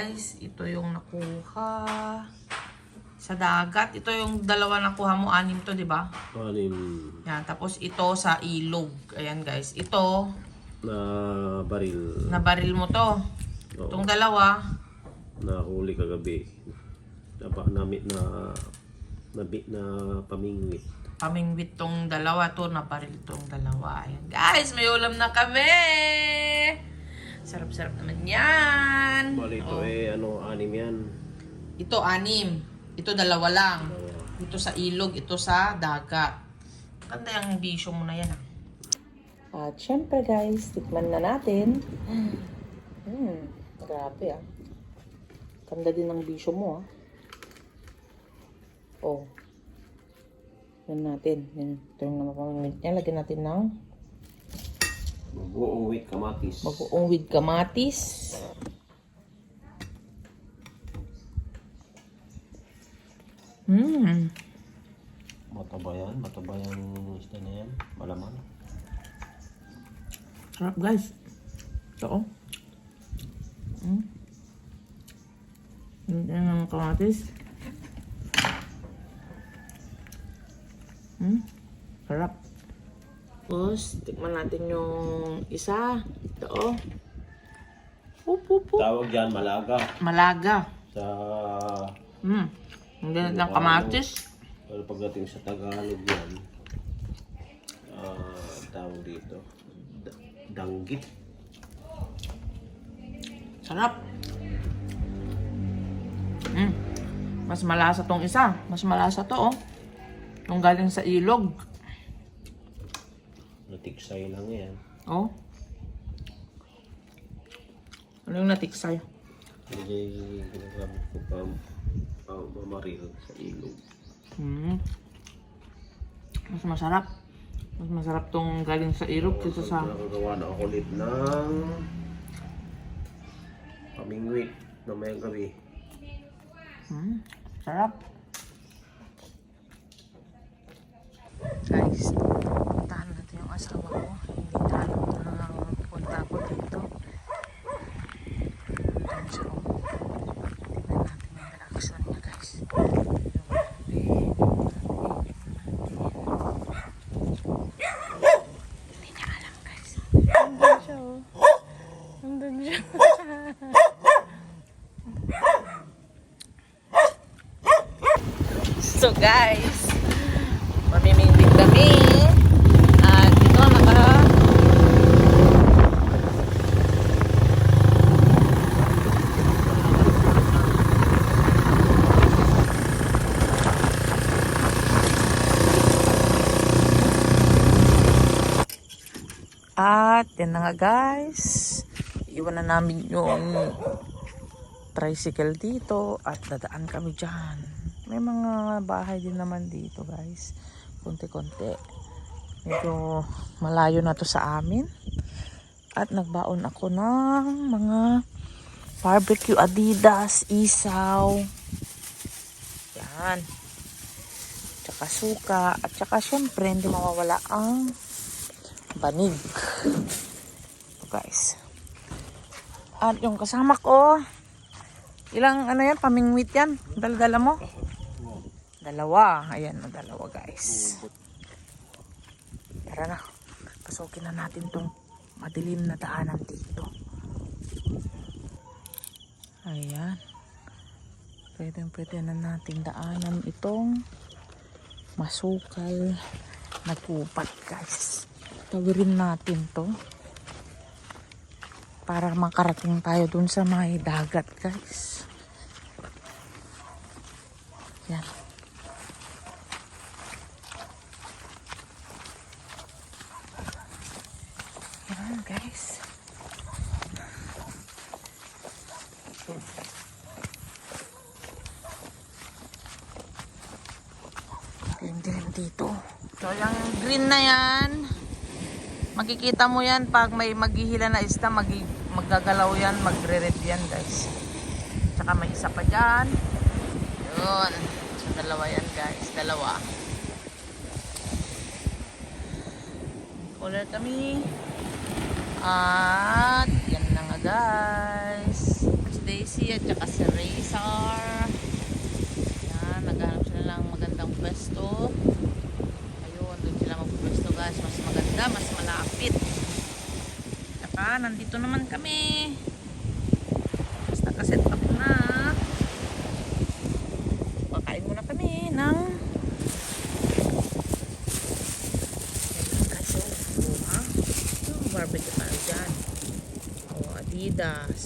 guys. Ito yung nakuha sa dagat. Ito yung dalawa nakuha mo. 6 to, di ba? 6. Yan. Tapos ito sa ilog. Ayan guys. Ito. Na baril. Na baril mo to. Oo. Itong dalawa. Nahuli kagabi. Namit na pamingwit. Pamingwit tong dalawa to. Na baril tong dalawa. Ayan guys. May ulam na kami. Sarap-sarap naman yan. Bali ito 6 yan. Ito 6. Ito 2 lang. Ito sa ilog. Ito sa dagat. Ganda yung bisyo mo na yan. At syempre guys, tikman na natin. Grabe ah. Ganda din ng bisyo mo ah. Oh. Yan natin. Ito yung napapamimit niya. Lagyan natin ng Bagoong with kamatis. bagoong with kamatis. Mataba yan. Mataba yung isda na yan. Malaman. Sarap guys. Ito oh. Yan ang kamatis. Sarap. Tapos, tikman natin yung isa. Ito oh. Tawag yan malaga. Malaga. Sa Hindi natin ang kamatis. pero pagdating sa Tagalog yan, tawag dito danggit. Sarap. Mas malasa tong isa. Mas malasa to oh. Yung galing sa ilog. Natiksay lang yan. Oh. Ano yung natiksay? Hindi ginagamit ko pa mamaril sa ilog. Mas masarap. Mas masarap tong galing sa ilog kaysa sa... Nakagawa na ako ulit ng pamingwit na may gabi. Sarap. Guys, puntahan natin yung asawa ko. Hindi tayo punta ko dito. Tignan siya ko. Tignan natin yung reaction niya guys. Hindi niya alam guys. Nandun siya oh. Nandun siya. So guys, mamimingwit kami at ito at yan na nga guys, iwan na namin yung tricycle dito at dadaan kami dyan. May mga bahay din naman dito guys. Konti-konti. Medyo malayo na to sa amin. At nagbaon ako ng mga barbecue, Adidas, isaw. Yan. Tsaka suka. At tsaka syempre hindi mawawala ang banig. Ito guys. At yung kasama ko, ilang ano yan, pamingwit yan? Dala-dala mo? 2. Ayan na 2 guys. Tara na. Pasukin na natin tong madilim na daanan dito. Ayan. Pwede na natin daanan itong masukal na gubat guys. Tawirin natin to. Para makarating tayo dun sa may dagat guys. Yan. Yan guys. Dilim dito. So yung green na yan, makikita mo yan pag may maghihila na isda, magagalaw yan, magre-red yan guys. Tsaka may isa pa dyan. Yun. So 2 yan guys. 2. Color kami. At yan na nga guys. Stay safe. at saka si Razor. Yan, naghanap sila ng magandang pwesto. Ayun, doon sila magpwesto guys. Mas maganda, mas malapit. Saka, nandito naman kami. Basta nakaset up na. Pakain muna kami ng barbecue tayo dyan. O, Adidas.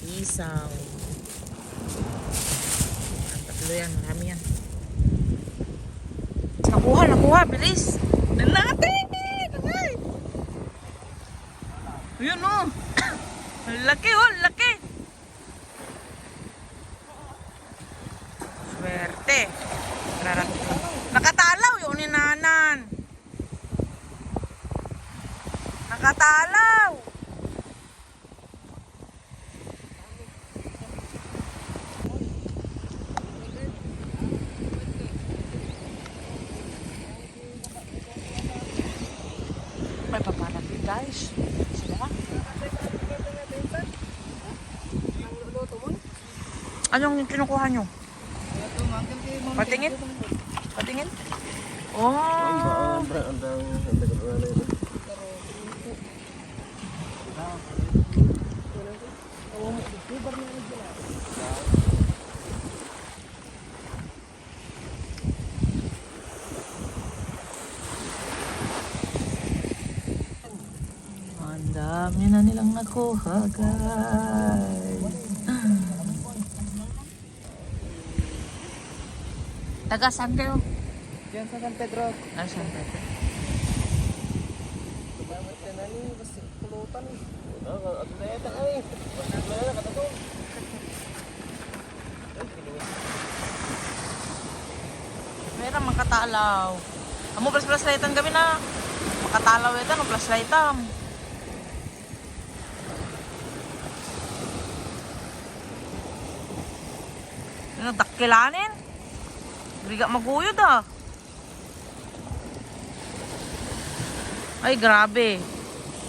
Isaw. Ang tatlo yan. Marami yan. Nakuha. Bilis. Natin! Ay! Ayun o. Laki o. Laki. Swerte. Nakatalaw yung ninanan. Nakatalaw. May papanapin guys. Sila. Anong kinukuha nyo? Patingin? Patingin? Oh. Ang dami na nilang nakuha, guys. Taga saan kayo? Diyan sa San Pedro. Ah, San Pedro. Salamat ka na niyo. Kasi pulutan eh. Ato na yata ay. Basta na katato. Meron makatalaw. Amo plus lightan kami na. Makatalaw ito no plus lightan. Ano dakkilanin? Biga maguyod ah. Ay grabe.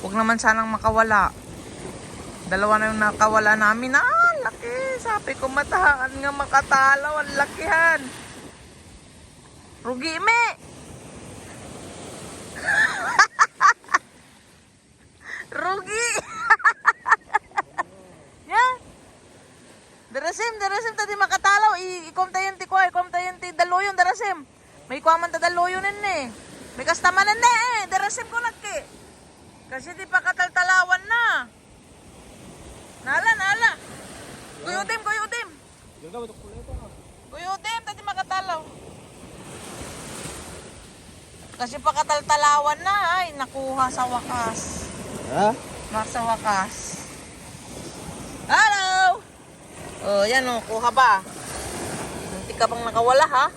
Huwag naman sanang makawala. Dalawa na yung nakawala namin. Ah, laki. Sabi ko matahan nga makatalaw. Ang lakihan. Rugi me. Rugi. Yeah. Darasim tadi makatalaw. Ikom tayo ti ko, ikom tayo ti daloyon darasim. May kuaman ta daloyon eh. May kastamanan na eh. Darasim ko laki. Kasi di pa kataltalawan na. Nala. Kuyutim. Kuyutim, tadi makatalaw. Kasi pa kataltalawan na ay nakuha sa wakas. Ha? Sa wakas. Hello! Oh, yan oh, kuha ba? Hindi ka bang nakawala ha?